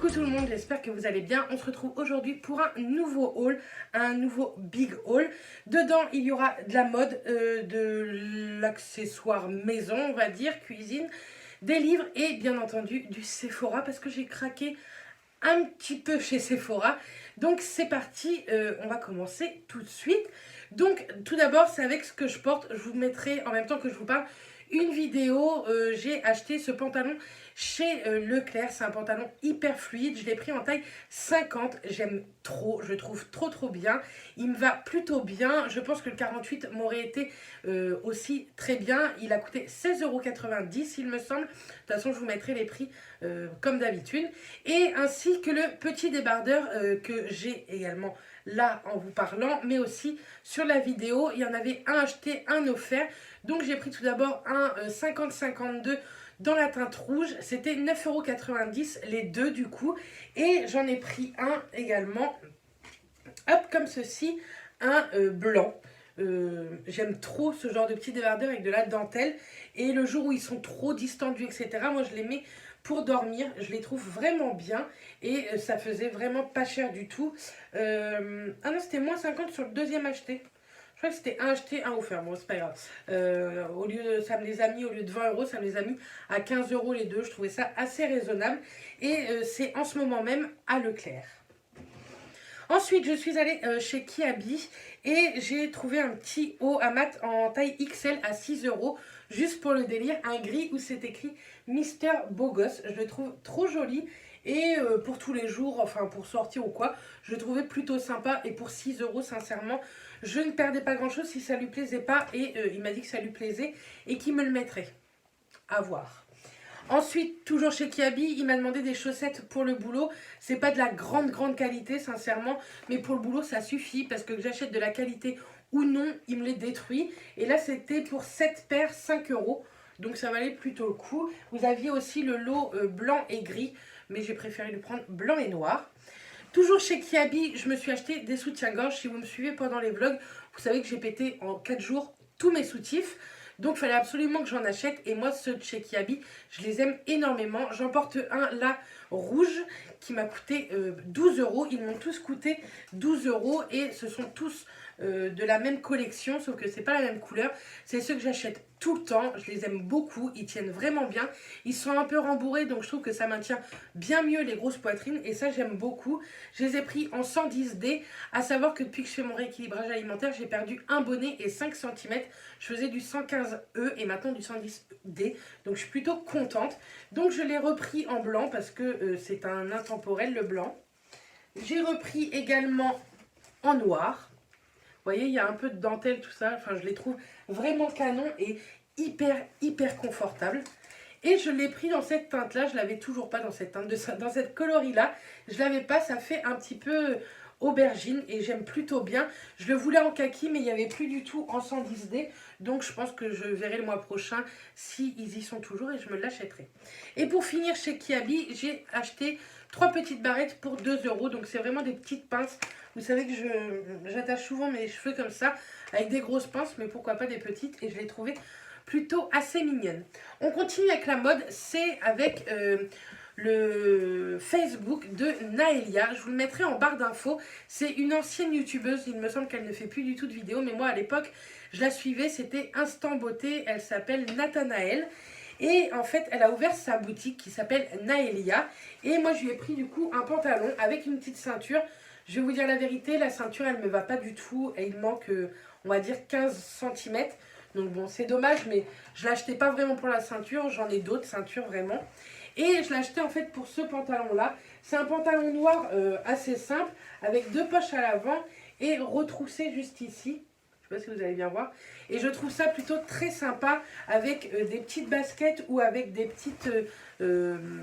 Coucou tout le monde, j'espère que vous allez bien. On se retrouve aujourd'hui pour un nouveau haul, un nouveau big haul. Dedans, il y aura de la mode, de l'accessoire maison, on va dire, cuisine, des livres et bien entendu du Sephora parce que j'ai craqué un petit peu chez Sephora. Donc c'est parti, on va commencer tout de suite. Donc tout d'abord, c'est avec ce que je porte. Je vous mettrai en même temps que je vous parle une vidéo. J'ai acheté ce pantalon chez Leclerc. C'est un pantalon hyper fluide. Je l'ai pris en taille 50. J'aime trop. Je le trouve trop bien. Il me va plutôt bien. Je pense que le 48 m'aurait été aussi très bien. Il a coûté 16,90 € il me semble. De toute façon, je vous mettrai les prix comme d'habitude. Et ainsi que le petit débardeur que j'ai également là en vous parlant, mais aussi sur la vidéo. Il y en avait un acheté, un offert. Donc j'ai pris tout d'abord un 50-52 dans la teinte rouge. C'était 9,90 € les deux du coup. Et j'en ai pris un également, hop, comme ceci, un blanc. J'aime trop ce genre de petit débardeur avec de la dentelle. Et le jour où ils sont trop distendus, etc., moi je les mets pour dormir. Je les trouve vraiment bien. Et ça faisait vraiment pas cher du tout. Ah non, c'était moins 50 sur le deuxième acheté. Je crois que c'était un acheté, un offert. Bon, c'est pas grave. Ça me les a mis, au lieu de 20 €, ça me les a mis à 15 € les deux. Je trouvais ça assez raisonnable. Et c'est en ce moment même à Leclerc. Ensuite, je suis allée chez Kiabi et j'ai trouvé un petit haut à mat en taille XL à 6 €, juste pour le délire, un gris où c'est écrit Mister Beau Gosse. Je le trouve trop joli et pour tous les jours, enfin pour sortir ou quoi, je le trouvais plutôt sympa et pour 6 €, sincèrement, je ne perdais pas grand chose si ça lui plaisait pas et il m'a dit que ça lui plaisait et qu'il me le mettrait. À voir. Ensuite, toujours chez Kiabi, il m'a demandé des chaussettes pour le boulot. C'est pas de la grande qualité, sincèrement, mais pour le boulot, ça suffit parce que j'achète de la qualité ou non, il me les détruit. Et là, c'était pour 7 paires, 5 €. Donc ça valait plutôt le coup. Vous aviez aussi le lot blanc et gris, mais j'ai préféré le prendre blanc et noir. Toujours chez Kiabi, je me suis acheté des soutiens-gorge. Si vous me suivez pendant les vlogs, vous savez que j'ai pété en 4 jours tous mes soutifs. Donc il fallait absolument que j'en achète. Et moi, ceux de chez Kiabi, je les aime énormément. J'en porte un là, rouge, qui m'a coûté 12 €. Ils m'ont tous coûté 12 € et ce sont tous de la même collection, sauf que c'est pas la même couleur. C'est ceux que j'achète tout le temps. Je les aime beaucoup. Ils tiennent vraiment bien. Ils sont un peu rembourrés, donc je trouve que ça maintient bien mieux les grosses poitrines. Et ça, j'aime beaucoup. Je les ai pris en 110D. À savoir que depuis que je fais mon rééquilibrage alimentaire, j'ai perdu un bonnet et 5 cm. Je faisais du 115E et maintenant du 110D. Donc je suis plutôt contente. Donc je l'ai repris en blanc parce que c'est un intemporel, le blanc. J'ai repris également en noir. Vous voyez, il y a un peu de dentelle, tout ça. Enfin, je les trouve vraiment canon et hyper confortable. Et je l'ai pris dans cette teinte-là. Je ne l'avais toujours pas dans cette teinte, dans cette coloris-là. Je ne l'avais pas. Ça fait un petit peu aubergine et j'aime plutôt bien. Je le voulais en kaki, mais il n'y avait plus du tout en 110D. Donc, je pense que je verrai le mois prochain s'ils y sont toujours et je me l'achèterai. Et pour finir, chez Kiabi, j'ai acheté 3 petites barrettes pour 2 €. Donc, c'est vraiment des petites pinces. Vous savez que j'attache souvent mes cheveux comme ça, avec des grosses pinces, mais pourquoi pas des petites. Et je l'ai trouvé plutôt assez mignonne. On continue avec la mode, c'est avec le Facebook de Naëlia. Je vous le mettrai en barre d'infos. C'est une ancienne youtubeuse, il me semble qu'elle ne fait plus du tout de vidéos, mais moi à l'époque, je la suivais, c'était Instant Beauté, elle s'appelle Nathanaël. Et en fait, elle a ouvert sa boutique qui s'appelle Naëlia. Et moi, je lui ai pris du coup un pantalon avec une petite ceinture. Je vais vous dire la vérité, la ceinture, elle ne me va pas du tout. Et il manque, on va dire, 15 cm. Donc bon, c'est dommage, mais je ne l'achetais pas vraiment pour la ceinture. J'en ai d'autres ceintures, vraiment. Et je l'ai acheté en fait pour ce pantalon-là. C'est un pantalon noir assez simple, avec 2 poches à l'avant et retroussé juste ici. Je ne sais pas si vous allez bien voir. Et je trouve ça plutôt très sympa avec des petites baskets ou avec des petites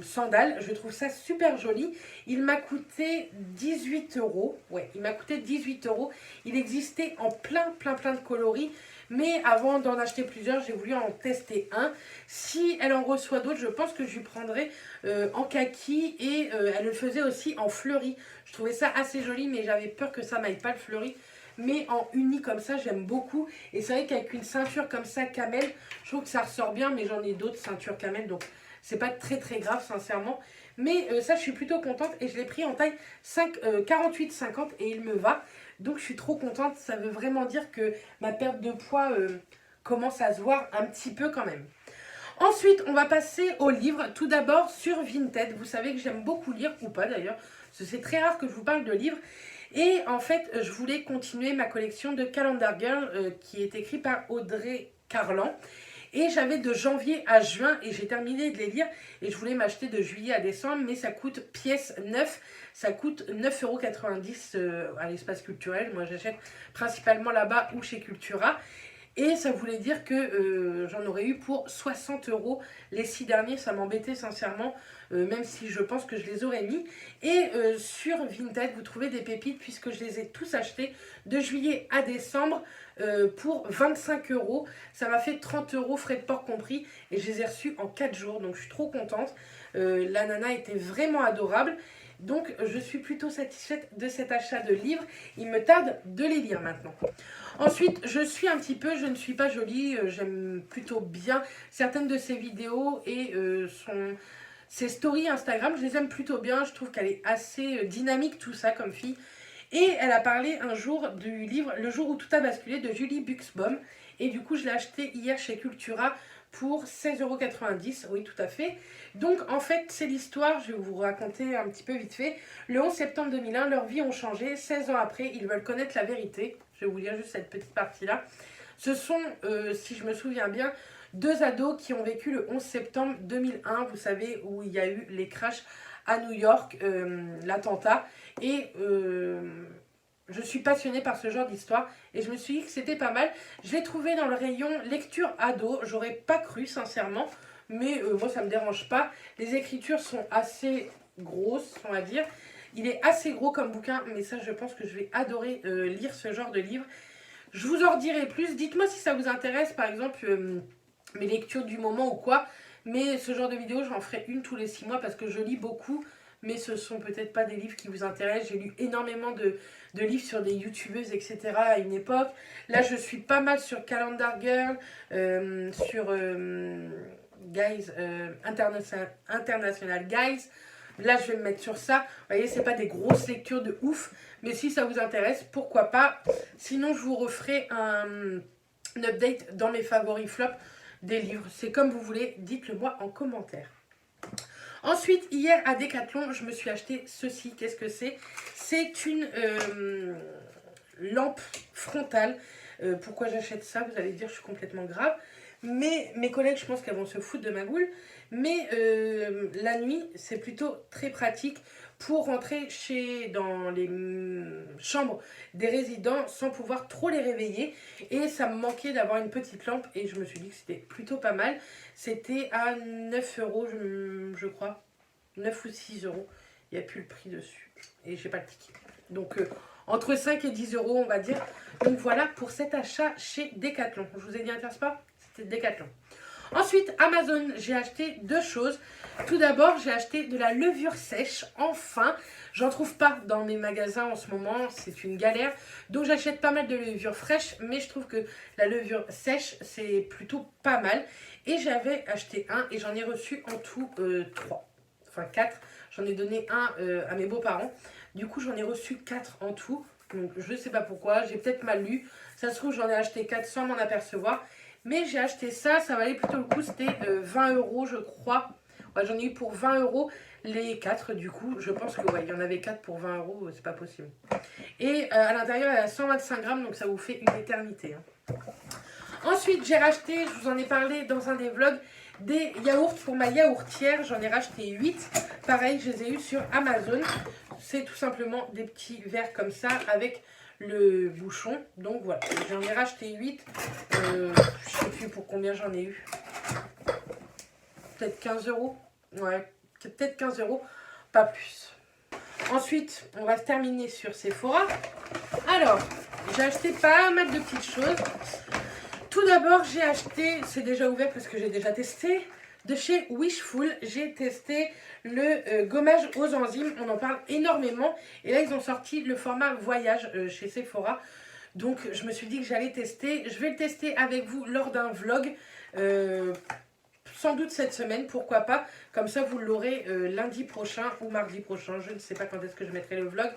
sandales. Je trouve ça super joli. Il m'a coûté 18 €. Ouais, il m'a coûté 18 €. Il existait en plein de coloris. Mais avant d'en acheter plusieurs, j'ai voulu en tester un. Si elle en reçoit d'autres, je pense que je lui prendrai en kaki. Et elle le faisait aussi en fleuri. Je trouvais ça assez joli, mais j'avais peur que ça m'aille pas le fleuri. mais en uni comme ça, j'aime beaucoup. Et c'est vrai qu'avec une ceinture comme ça, camel, je trouve que ça ressort bien, mais j'en ai d'autres ceintures camel, donc c'est pas très très grave, sincèrement. Mais ça, je suis plutôt contente et je l'ai pris en taille 48-50 et il me va. Donc je suis trop contente, ça veut vraiment dire que ma perte de poids commence à se voir un petit peu quand même. Ensuite, on va passer aux livres. Tout d'abord sur Vinted. Vous savez que j'aime beaucoup lire, ou pas d'ailleurs, parce que c'est très rare que je vous parle de livres. Et en fait, je voulais continuer ma collection de Calendar Girl qui est écrite par Audrey Carlan. Et j'avais de janvier à juin et j'ai terminé de les lire. Et je voulais m'acheter de juillet à décembre, mais ça coûte pièce 9. Ça coûte 9,90 € à l'espace culturel. Moi, j'achète principalement là-bas ou chez Cultura. Et ça voulait dire que j'en aurais eu pour 60 € les 6 derniers. Ça m'embêtait sincèrement, même si je pense que je les aurais mis. Et sur Vinted, vous trouvez des pépites puisque je les ai tous achetés de juillet à décembre pour 25 €. Ça m'a fait 30 € frais de port compris et je les ai reçus en 4 jours. Donc je suis trop contente. La nana était vraiment adorable. Donc je suis plutôt satisfaite de cet achat de livres. Il me tarde de les lire maintenant. Ensuite, je suis un petit peu, je ne suis pas jolie, j'aime plutôt bien certaines de ses vidéos et ses stories Instagram, je les aime plutôt bien, je trouve qu'elle est assez dynamique tout ça comme fille. Et elle a parlé un jour du livre Le jour où tout a basculé de Julie Buxbaum. Et du coup, je l'ai acheté hier chez Cultura pour 16,90 €. Oui, tout à fait. Donc, en fait, c'est l'histoire, je vais vous raconter un petit peu vite fait. Le 11 septembre 2001, leurs vies ont changé. 16 ans après, ils veulent connaître la vérité. Je vais vous lire juste cette petite partie-là. Ce sont, si je me souviens bien, deux ados qui ont vécu le 11 septembre 2001. Vous savez, où il y a eu les crashs à New York, l'attentat. Et je suis passionnée par ce genre d'histoire et je me suis dit que c'était pas mal. Je l'ai trouvé dans le rayon lecture ado. J'aurais pas cru sincèrement, mais moi ça me dérange pas. Les écritures sont assez grosses, on va dire. Il est assez gros comme bouquin, mais ça je pense que je vais adorer lire ce genre de livre. Je vous en dirai plus. Dites-moi si ça vous intéresse, par exemple mes lectures du moment ou quoi. Mais ce genre de vidéo, j'en ferai une tous les 6 mois parce que je lis beaucoup. Mais ce sont peut-être pas des livres qui vous intéressent. J'ai lu énormément de livres sur des youtubeuses, etc. à une époque. Là, je suis pas mal sur Calendar Girl, sur Guys, International Guys. Là, je vais me mettre sur ça. Vous voyez, c'est pas des grosses lectures de ouf. Mais si ça vous intéresse, pourquoi pas. Sinon, je vous referai un update dans mes favoris flop des livres. C'est comme vous voulez. Dites-le moi en commentaire. Ensuite, hier à Decathlon, je me suis acheté ceci. Qu'est-ce que c'est? C'est une lampe frontale. Pourquoi j'achète ça? Vous allez dire, je suis complètement grave. Mais mes collègues, je pense qu'elles vont se foutre de ma goule. Mais la nuit, c'est plutôt très pratique pour rentrer dans les chambres des résidents sans pouvoir trop les réveiller. Et ça me manquait d'avoir une petite lampe et je me suis dit que c'était plutôt pas mal. C'était à 9 € je crois. 9 ou 6 €. Il n'y a plus le prix dessus. Et j'ai pas le ticket. Donc entre 5 et 10 € on va dire. Donc voilà pour cet achat chez Decathlon. Je vous ai dit Intersport, c'était Decathlon. Ensuite, Amazon, j'ai acheté deux choses. Tout d'abord, j'ai acheté de la levure sèche, enfin. J'en trouve pas dans mes magasins en ce moment, c'est une galère. Donc j'achète pas mal de levure fraîche, mais je trouve que la levure sèche, c'est plutôt pas mal. Et j'avais acheté un et j'en ai reçu en tout 3. Enfin 4. J'en ai donné un à mes beaux-parents. Du coup, j'en ai reçu 4 en tout. Donc je sais pas pourquoi, j'ai peut-être mal lu. Ça se trouve, j'en ai acheté 4 sans m'en apercevoir. Mais j'ai acheté ça, ça valait plutôt le coup, c'était 20 € je crois. Ouais, j'en ai eu pour 20 € les 4 du coup. Je pense que ouais, il y en avait 4 pour 20 €, c'est pas possible. Et à l'intérieur, elle a 125 grammes, donc ça vous fait une éternité. Hein. Ensuite, j'ai racheté, je vous en ai parlé dans un des vlogs, des yaourts pour ma yaourtière. J'en ai racheté 8. Pareil, je les ai eu sur Amazon. C'est tout simplement des petits verres comme ça avec le bouchon. Donc voilà, j'en ai racheté 8. Je sais plus pour combien j'en ai eu. Peut-être 15 €. Ouais, peut-être 15 €, pas plus. Ensuite, on va se terminer sur Sephora. Alors, j'ai acheté pas mal de petites choses. Tout d'abord, j'ai acheté, c'est déjà ouvert parce que j'ai déjà testé, de chez Wishful. J'ai testé le gommage aux enzymes, on en parle énormément. Et là, ils ont sorti le format voyage chez Sephora. Donc je me suis dit que j'allais tester. Je vais le tester avec vous lors d'un vlog. Sans doute cette semaine, pourquoi pas. Comme ça, vous l'aurez lundi prochain ou mardi prochain. Je ne sais pas quand est-ce que je mettrai le vlog.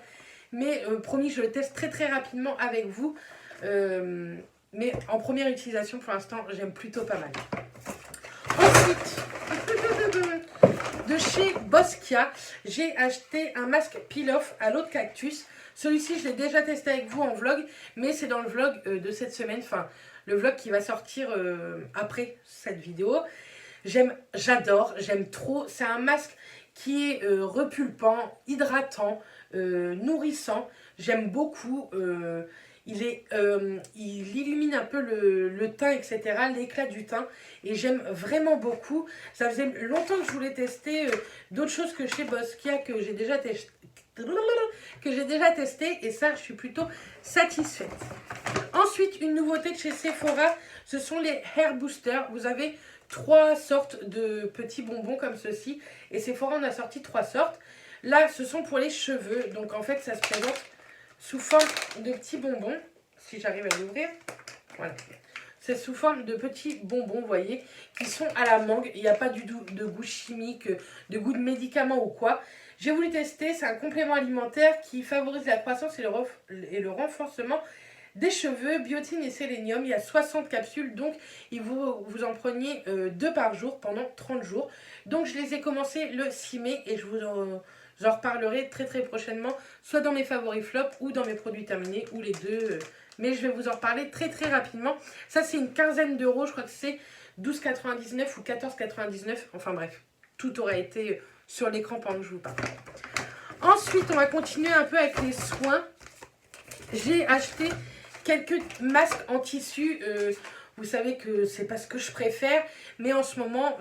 Mais promis, je le teste très très rapidement avec vous. Mais en première utilisation, pour l'instant, j'aime plutôt pas mal. Ensuite, de chez Boskia, j'ai acheté un masque peel-off à l'eau de cactus. Celui-ci, je l'ai déjà testé avec vous en vlog, mais c'est dans le vlog de cette semaine. Enfin, le vlog qui va sortir après cette vidéo. J'adore, j'aime trop. C'est un masque qui est repulpant, hydratant, nourrissant. J'aime beaucoup. Il illumine un peu le teint, etc. L'éclat du teint. Et j'aime vraiment beaucoup. Ça faisait longtemps que je voulais tester d'autres choses que chez Boskia que j'ai déjà testé. Et ça, je suis plutôt satisfaite. Ensuite, une nouveauté de chez Sephora, ce sont les Hair Boosters. Vous avez 3 sortes de petits bonbons comme ceci. Et Sephora en a sorti 3 sortes. Là, ce sont pour les cheveux. Donc, en fait, ça se présente sous forme de petits bonbons. Si j'arrive à l'ouvrir. Voilà. C'est sous forme de petits bonbons, vous voyez, qui sont à la mangue. Il n'y a pas du tout de goût chimique, de goût de médicament ou quoi. J'ai voulu tester. C'est un complément alimentaire qui favorise la croissance et le renforcement des cheveux, biotine et sélénium. Il y a 60 capsules, donc vous en preniez 2 par jour pendant 30 jours. Donc je les ai commencés le 6 mai et je vous en reparlerai très très prochainement, soit dans mes favoris flop ou dans mes produits terminés, ou les deux. Mais je vais vous en reparler très très rapidement. Ça c'est une quinzaine d'euros, je crois que c'est 12,99 ou 14,99. Enfin bref, tout aura été sur l'écran pendant que je vous parle. Ensuite, on va continuer un peu avec les soins. J'ai acheté quelques masques en tissu. Vous savez que c'est pas ce que je préfère, mais en ce moment,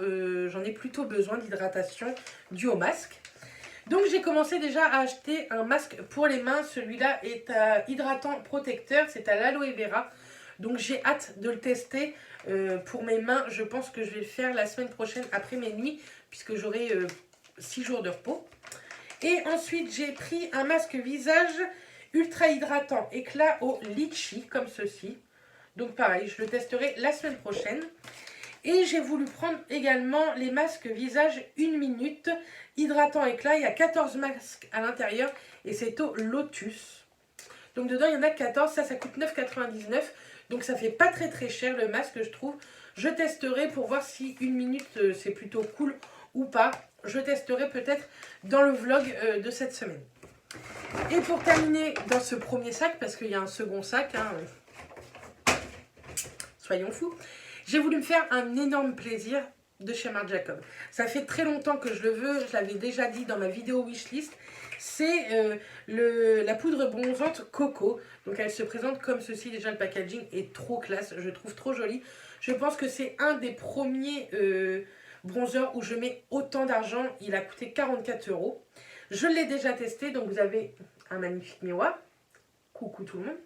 j'en ai plutôt besoin d'hydratation due au masque. Donc j'ai commencé déjà à acheter un masque pour les mains. Celui-là est hydratant protecteur, c'est à l'aloe vera. Donc j'ai hâte de le tester pour mes mains. Je pense que je vais le faire la semaine prochaine après mes nuits, puisque j'aurai 6 jours de repos. Et ensuite j'ai pris un masque visage ultra hydratant éclat au litchi, comme ceci. Donc pareil, je le testerai la semaine prochaine. Et j'ai voulu prendre également les masques visage 1 minute, hydratant éclat. Il y a 14 masques à l'intérieur et c'est au Lotus. Donc dedans, il y en a 14. Ça coûte 9,99 €. Donc ça fait pas très très cher le masque, je trouve. Je testerai pour voir si 1 minute, c'est plutôt cool ou pas. Je testerai peut-être dans le vlog de cette semaine. Et pour terminer dans ce premier sac, parce qu'il y a un second sac, hein, soyons fous, j'ai voulu me faire un énorme plaisir de chez Marc Jacob. Ça fait très longtemps que je le veux, je l'avais déjà dit dans ma vidéo wishlist. C'est la poudre bronzante Coco. Donc elle se présente comme ceci. Déjà le packaging est trop classe, je trouve trop joli. Je pense que c'est un des premiers bronzers où je mets autant d'argent. Il a coûté 44 €. Je l'ai déjà testé, donc vous avez un magnifique miroir. Coucou tout le monde.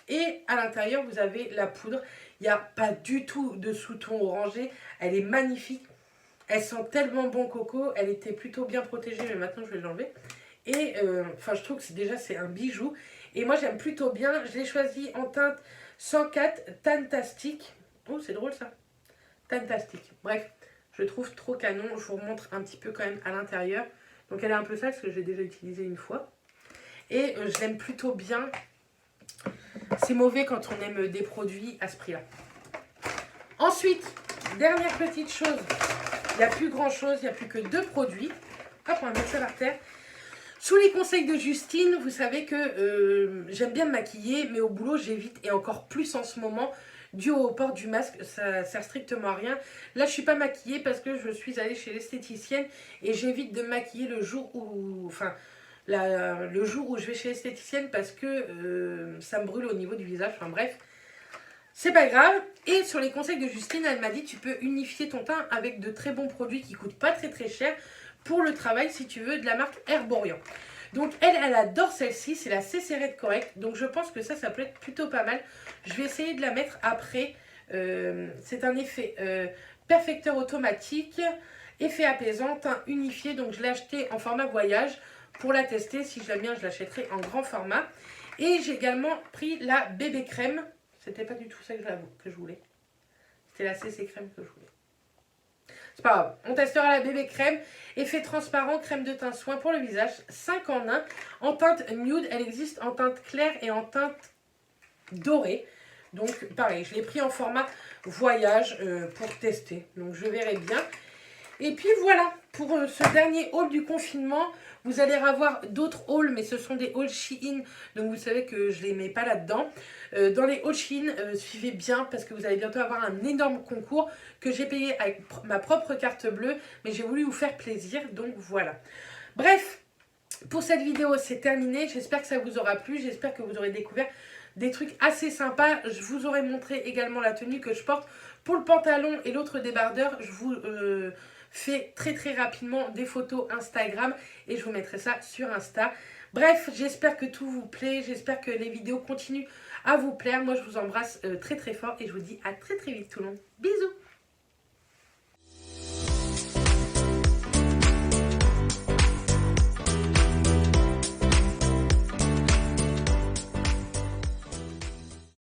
Et à l'intérieur, vous avez la poudre. Il n'y a pas du tout de sous-ton orangé. Elle est magnifique. Elle sent tellement bon coco. Elle était plutôt bien protégée, mais maintenant je vais l'enlever. Et enfin, je trouve que c'est un bijou. Et moi, j'aime plutôt bien. Je l'ai choisi en teinte 104 Tantastic. Oh, c'est drôle ça. Tantastic. Bref, je trouve trop canon. Je vous remontre un petit peu quand même à l'intérieur. Donc elle est un peu sale parce que j'ai déjà utilisé une fois. Et je l'aime plutôt bien. C'est mauvais quand on aime des produits à ce prix-là. Ensuite, dernière petite chose. Il n'y a plus grand chose, il n'y a plus que 2 produits. Hop, on va mettre ça par terre. Sous les conseils de Justine, vous savez que j'aime bien me maquiller, mais au boulot j'évite, et encore plus en ce moment, dû au port du masque, ça sert strictement à rien. Là, je ne suis pas maquillée parce que je suis allée chez l'esthéticienne et j'évite de me maquiller le jour où... Enfin, le jour où je vais chez l'esthéticienne parce que ça me brûle au niveau du visage. Enfin bref, c'est pas grave. Et sur les conseils de Justine, elle m'a dit tu peux unifier ton teint avec de très bons produits qui coûtent pas très très cher pour le travail si tu veux, de la marque Herborian. Donc elle adore celle-ci, c'est la CC Red Correct. Donc je pense que ça peut être plutôt pas mal. Je vais essayer de la mettre après. C'est un effet perfecteur automatique, effet apaisant, teint unifié. Donc je l'ai acheté en format voyage. Pour la tester, si je l'aime bien, je l'achèterai en grand format. Et j'ai également pris la bébé crème. C'était pas du tout ça que je voulais. C'était la CC crème que je voulais. C'est pas grave. On testera la bébé crème. Effet transparent, crème de teint soin pour le visage. 5 en 1. En teinte nude, elle existe en teinte claire et en teinte dorée. Donc pareil, je l'ai pris en format voyage pour tester. Donc je verrai bien. Et puis voilà, pour ce dernier haul du confinement, vous allez avoir d'autres hauls, mais ce sont des hauls Shein, donc vous savez que je ne les mets pas là-dedans. Dans les hauls Shein, suivez bien parce que vous allez bientôt avoir un énorme concours que j'ai payé avec ma propre carte bleue, mais j'ai voulu vous faire plaisir, donc voilà. Bref, pour cette vidéo, c'est terminé. J'espère que ça vous aura plu, j'espère que vous aurez découvert des trucs assez sympas. Je vous aurai montré également la tenue que je porte pour le pantalon et l'autre débardeur. Je vous fais très rapidement des photos Instagram et je vous mettrai ça sur Insta. Bref, j'espère que tout vous plaît, j'espère que les vidéos continuent à vous plaire. Moi, je vous embrasse très fort et je vous dis à très vite tout le monde. Bisous!